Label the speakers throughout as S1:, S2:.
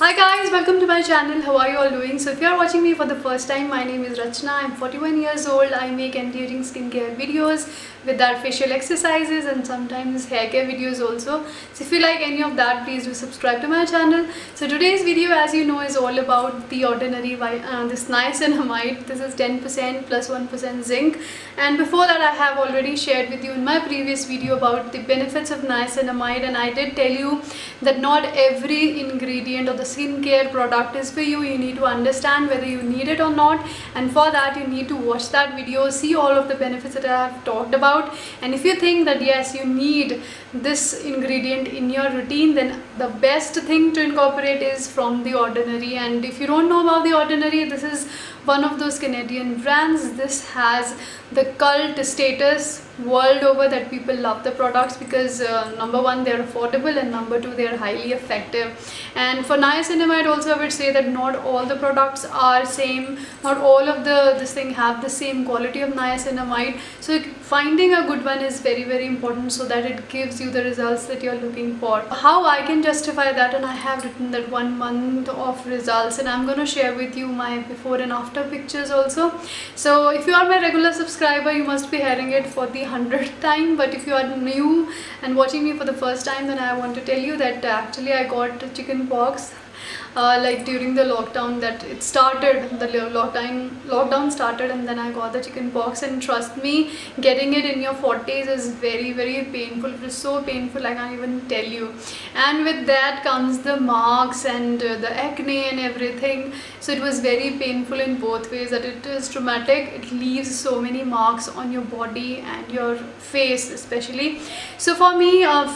S1: Hi guys, welcome to my channel. How are you all doing? So if you are watching me for the first time, my name is Rachna. I'm 41 years old. I make anti-aging skincare videos with our facial exercises and sometimes hair care videos also. So if you like any of that, please do subscribe to my channel. So today's video, as you know, is all about the Ordinary this niacinamide. This is 10% plus 1% zinc. And before that, I have already shared with you in my previous video about the benefits of niacinamide, and I did tell you that not every ingredient of the skincare product is for you. You need to understand whether you need it or not, and for that you need to watch that video, see all of the benefits that I have talked about. And if you think that yes, you need this ingredient in your routine, then the best thing to incorporate is from the Ordinary. And if you don't know about the Ordinary, this is one of those Canadian brands. This has the cult status world over, that people love the products because number one, they're affordable, and number two, they're highly effective. And for niacinamide also, I would say that not all the products are same, not all of this thing have the same quality of niacinamide. So finding a good one is very important, so that it gives you the results that you're looking for. How I can justify that, and I have written that 1 month of results, and I'm going to share with you my before and after pictures also. So if you are my regular subscriber, you must be hearing it for the 100th time, but if you are new and watching me for the first time, then I want to tell you that actually I got chicken pox like during the lockdown. That it started, the lockdown started, and then I got the chicken pox. And trust me, getting it in your 40s is very painful. It is so painful, I can't even tell you. And with that comes the marks and the acne and everything. So it was very painful in both ways, that it is traumatic. It leaves so many marks on your body and your face especially. So for me, on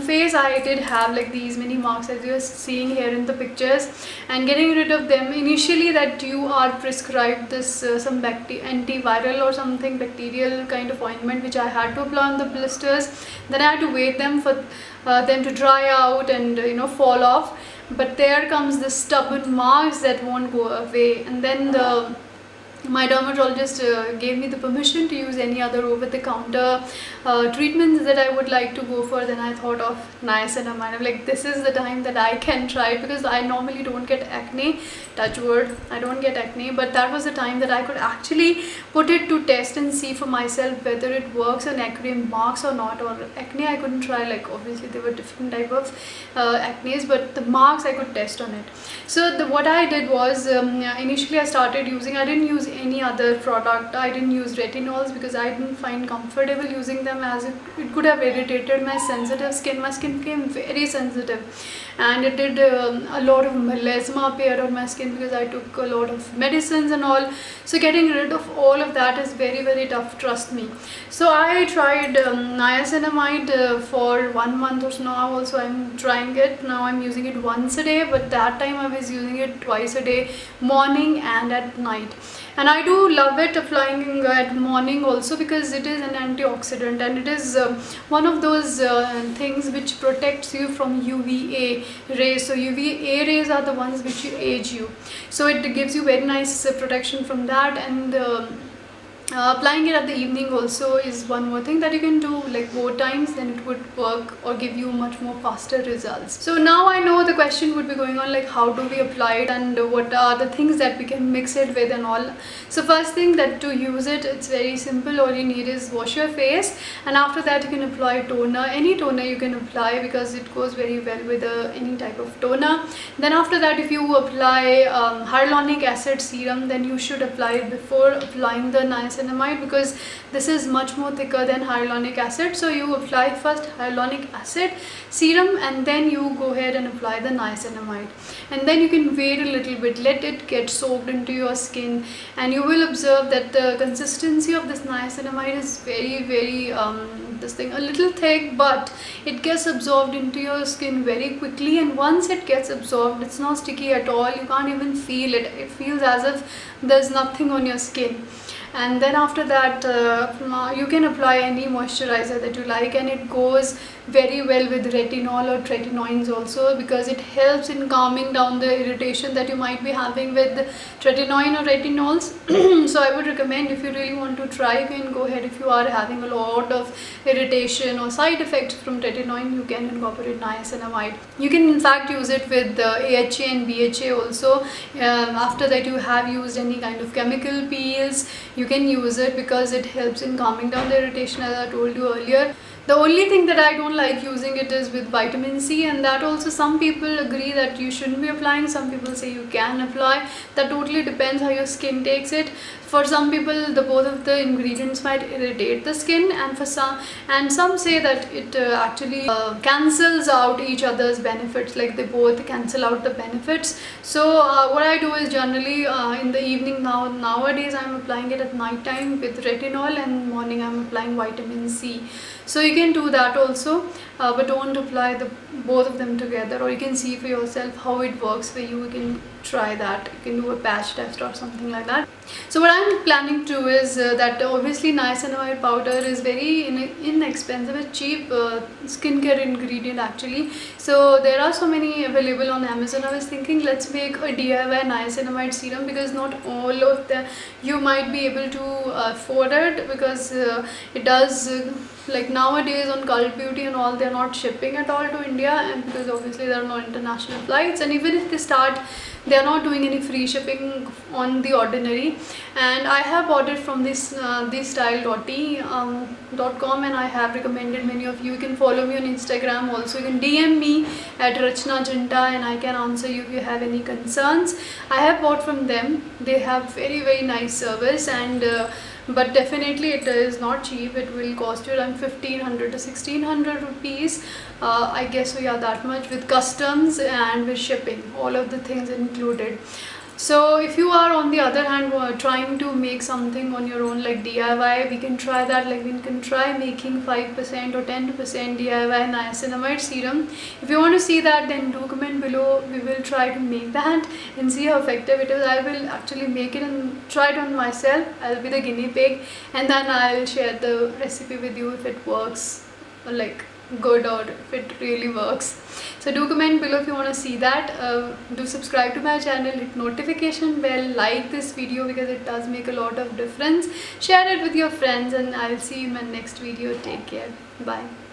S1: face, I did have like these many marks as you're seeing here in the pictures. And getting rid of them, initially that you are prescribed this some antiviral or something bacterial kind of ointment, which I had to apply on the blisters. Then I had to wait them for them to dry out and fall off. But there comes the stubborn marks that won't go away. And then my dermatologist gave me the permission to use any other over-the-counter treatments that I would like to go for. Then I thought of niacinamide. I'm like, this is the time that I can try it, because I normally don't get acne. Touch wood, I don't get acne, but that was the time that I could actually put it to test and see for myself whether it works on acne marks or not. Or acne I couldn't try, like obviously there were different type of acnes, but the marks I could test on it. So what I did was, initially I started using, I didn't use any other product. I didn't use retinols because I didn't find comfortable using them, as it could have irritated my sensitive skin. My skin became very sensitive, and it did a lot of melasma appear on my skin because I took a lot of medicines and all. So getting rid of all of that is very tough, trust me. So I tried niacinamide for 1 month or so. Now also I'm trying it. Now I'm using it once a day, but that time I was using it twice a day, morning and at night. And I do love it applying at morning also, because it is an antioxidant, and it is one of those things which protects you from UVA rays. So UVA rays are the ones which age you. So it gives you very nice protection from that. And applying it at the evening also is one more thing that you can do, like 4 times, then it would work or give you much more faster results. So now I know the question would be going on, like how do we apply it and what are the things that we can mix it with and all. So first thing, that to use it, it's very simple. All you need is wash your face, and after that you can apply toner. Any toner you can apply, because it goes very well with any type of toner. Then after that, if you apply hyaluronic acid serum, then you should apply it before applying the niacinamide, because this is much more thicker than hyaluronic acid. So you apply first hyaluronic acid serum, and then you go ahead and apply the niacinamide. And then you can wait a little bit, let it get soaked into your skin, and you will observe that the consistency of this niacinamide is very a little thick, but it gets absorbed into your skin very quickly. And once it gets absorbed, it's not sticky at all. You can't even feel it. It feels as if there's nothing on your skin. And then after that, you can apply any moisturizer that you like, and it goes very well with retinol or tretinoins also, because it helps in calming down the irritation that you might be having with tretinoin or retinols. So I would recommend, if you really want to try, you can go ahead. If you are having a lot of irritation or side effects from tretinoin, you can incorporate niacinamide. You can in fact use it with AHA and BHA also. After that you have used any kind of chemical peels, you can use it because it helps in calming down the irritation, as I told you earlier. The only thing that I don't like using it is with vitamin C, and that also some people agree that you shouldn't be applying, some people say you can apply. That totally depends how your skin takes it. For some people, both of the ingredients might irritate the skin, and some say that it actually cancels out each other's benefits, like they both cancel out the benefits. So what I do is generally in the evening, nowadays I'm applying it at night time with retinol, and morning I'm applying vitamin C. So you can do that also, but don't apply both of them together, or you can see for yourself how it works for you. You can try that. You can do a patch test or something like that. So what I'm planning to do is that obviously niacinamide powder is very inexpensive, it's cheap skincare ingredient actually. So there are so many available on Amazon. I was thinking, let's make a DIY niacinamide serum, because not all of them you might be able to afford it, because it does like nowadays on Cult Beauty and all, they're not shipping at all to India, and because obviously there are no international flights, and even if they start, they are not doing any free shipping on the Ordinary. And I have bought it from this thisstyle.com, and I have recommended many of you. You can follow me on Instagram also. You can DM me at Rachna Jintaa, and I can answer you if you have any concerns. I have bought from them. They have very nice service, and but definitely it is not cheap. It will cost you around 1500 to 1600 rupees, I guess. So yeah, that much with customs and with shipping, all of the things included. So if you are on the other hand trying to make something on your own, like DIY, we can try that. Like we can try making 5% or 10% DIY niacinamide serum. If you want to see that, then do comment below. We will try to make that and see how effective it is. I will actually make it and try it on myself. I'll be the guinea pig, and then I'll share the recipe with you if it works, or like good, or if it really works. So do comment below if you want to see that. Do subscribe to my channel, hit notification bell, like this video because it does make a lot of difference. Share it with your friends, and I'll see you in my next video. Take care. Bye.